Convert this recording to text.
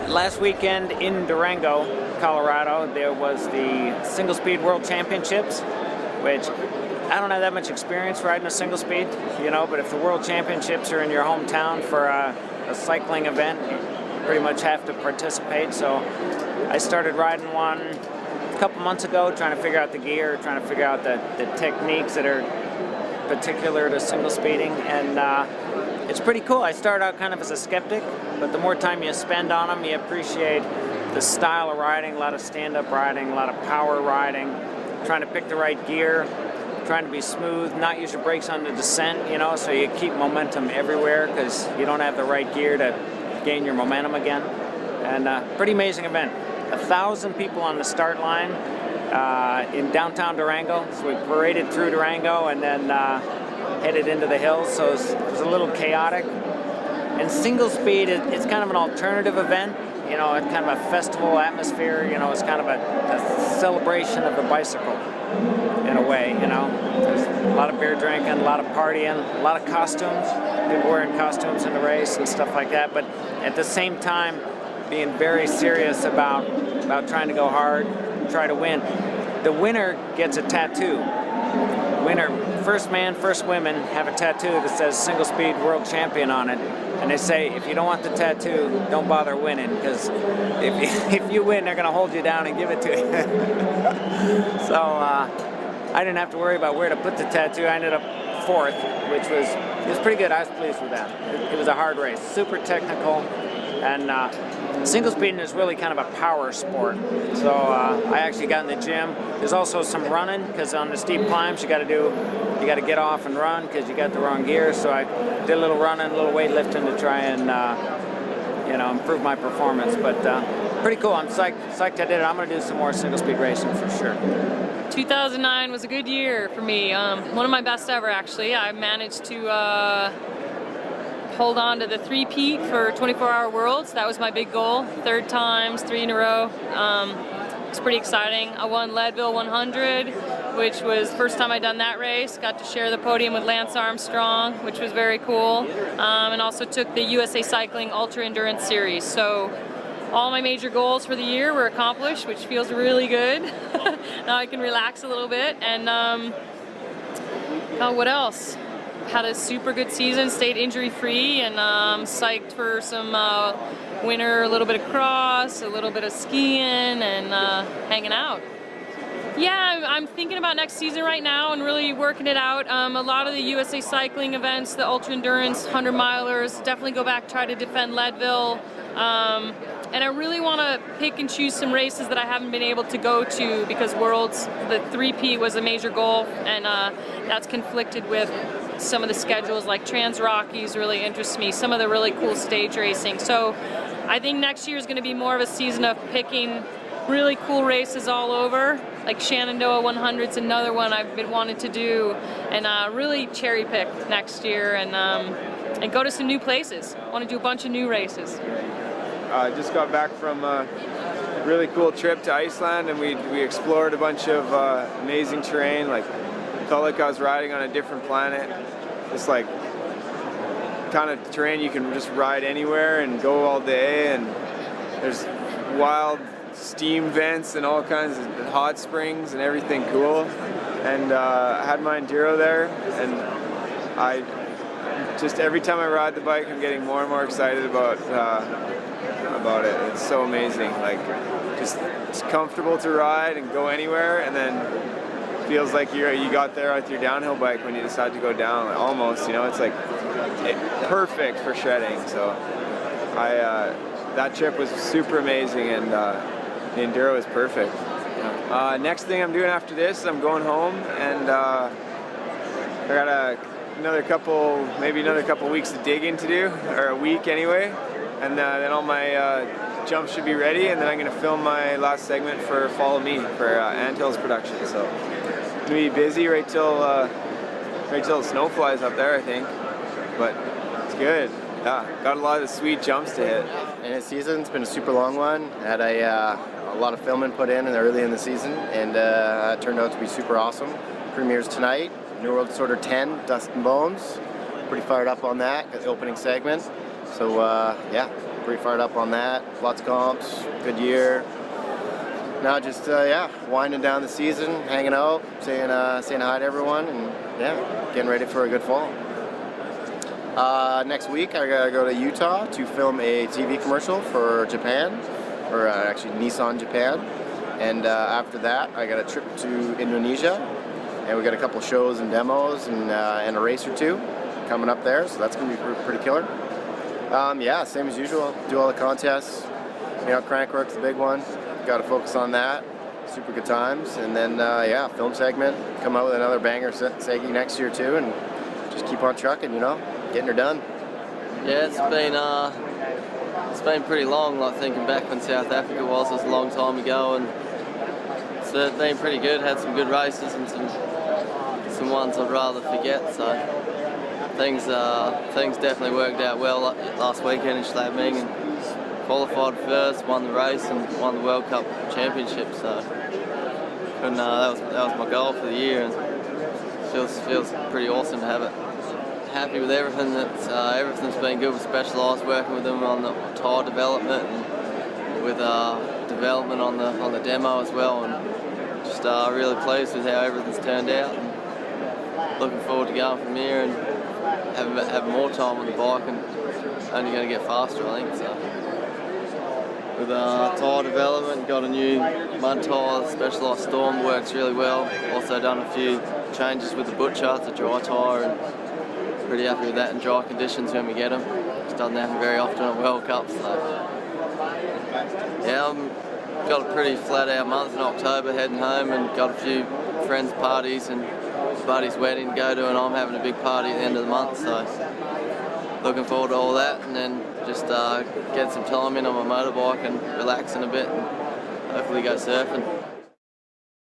Last weekend in Durango, Colorado, there was the Single Speed World Championships, which I don't have that much experience riding a single speed, you know, but if the World Championships are in your hometown for a cycling event, you pretty much have to participate. So I started riding one a couple months ago, trying to figure out the gear, trying to figure out the techniques that are particular to single speeding, and it's pretty cool. I started out kind of as a skeptic, but the more time you spend on them, you appreciate the style of riding, a lot of stand-up riding, a lot of power riding, trying to pick the right gear, trying to be smooth, not use your brakes on the descent, you know, so you keep momentum everywhere because you don't have the right gear to gain your momentum again. And pretty amazing event. 1,000 people on the start line in downtown Durango. So we paraded through Durango and then headed into the hills, so it was a little chaotic. And single speed, it's kind of an alternative event, you know, it's kind of a festival atmosphere, you know, it's kind of a celebration of the bicycle in a way, you know. There's a lot of beer drinking, a lot of partying, a lot of costumes, people wearing costumes in the race and stuff like that, but at the same time being very serious about trying to go hard, try to win. The winner gets a tattoo. Winner, first man, first women have a tattoo that says Single Speed World Champion on it. And they say, if you don't want the tattoo, don't bother winning, because if you win, they're going to hold you down and give it to you. So I didn't have to worry about where to put the tattoo. I ended up fourth, which was pretty good. I was pleased with that. It was a hard race, super technical, and single speeding is really kind of a power sport. So I actually got in the gym. There's also some running, because on the steep climbs you got to get off and run because you got the wrong gear. So I did a little running, a little weightlifting to try and you know, improve my performance. But pretty cool. I'm psyched I did it. I'm going to do some more single speed racing for sure. 2009 was a good year for me. One of my best ever, actually. I managed to hold on to the three-peat for 24-hour Worlds. That was my big goal. 3rd times, 3 in a row. It's pretty exciting. I won Leadville 100, which was the first time I'd done that race. Got to share the podium with Lance Armstrong, which was very cool. And also took the USA Cycling Ultra Endurance Series. So all my major goals for the year were accomplished, which feels really good. Now I can relax a little bit. And what else? Had a super good season, stayed injury-free, and psyched for some winter, a little bit of cross, a little bit of skiing, and hanging out. Yeah, I'm thinking about next season right now and really working it out. A lot of the USA Cycling events, the Ultra Endurance 100-milers, definitely go back, try to defend Leadville. And I really want to pick and choose some races that I haven't been able to go to, because Worlds, the 3P was a major goal, and that's conflicted with some of the schedules, like Trans Rockies really interests me, some of the really cool stage racing. So I think next year is going to be more of a season of picking really cool races all over, like Shenandoah 100's another one I've been wanting to do, and really cherry pick next year and go to some new places. I want to do a bunch of new races. I just got back from a really cool trip to Iceland, and we explored a bunch of amazing terrain. Like, felt like I was riding on a different planet. Just like kind of terrain you can just ride anywhere and go all day, and there's wild steam vents and all kinds of hot springs and everything cool. And I had my enduro there, and I just, every time I ride the bike, I'm getting more and more excited about it. It's so amazing. Like, just it's comfortable to ride and go anywhere, and then feels like you got there with your downhill bike when you decide to go down. Like, almost, you know, it's like perfect for shredding. So that trip was super amazing, and the enduro is perfect. Next thing I'm doing after this is I'm going home, and I got maybe another couple weeks of digging to do, or a week anyway. and then all my jumps should be ready, and then I'm going to film my last segment for Follow Me for Antil's production. So I'm going to be busy right till the snow flies up there, I think. But it's good. Yeah, got a lot of sweet jumps to hit. And his season's been a super long one. Had a lot of filming put in early in the season, and it turned out to be super awesome. Premieres tonight. New World Disorder 10, Dust and Bones. Pretty fired up on that. Got the opening segment. So yeah, pretty fired up on that. Lots of comps. Good year. Now just yeah, winding down the season, hanging out, saying hi to everyone, and yeah, getting ready for a good fall. Next week I gotta go to Utah to film a TV commercial for Japan, or actually Nissan Japan, and after that I got a trip to Indonesia, and we got a couple shows and demos and a race or two coming up there, so that's gonna be pretty killer. Yeah, same as usual, do all the contests, you know, Crankwork's the big one, gotta focus on that, super good times, and then yeah, film segment, come out with another banger seggy next year too, and just keep on trucking, you know, getting her done. Yeah, it's been pretty long, like thinking back when South Africa was a long time ago, and it's been pretty good, had some good races and some ones I'd rather forget, so things definitely worked out well last weekend in Schladming, and qualified first, won the race and won the World Cup Championship, so that was my goal for the year, and feels pretty awesome to have it. Happy with everything. Everything's been good with Specialized, working with them on the tyre development and with development on the demo as well, and just really pleased with how everything's turned out, and looking forward to going from here and having more time on the bike, and only going to get faster, I think. So with tyre development, got a new mud tyre, Specialized Storm, works really well. Also done a few changes with the Butcher, it's a dry tyre, and pretty happy with that in dry conditions when we get them. Just doesn't happen very often at World Cup, so yeah, I've got a pretty flat out month in October, heading home, and got a few friends' parties and buddy's wedding to go to, and I'm having a big party at the end of the month, so looking forward to all that, and then just get some time in on my motorbike and relaxing a bit, and hopefully go surfing.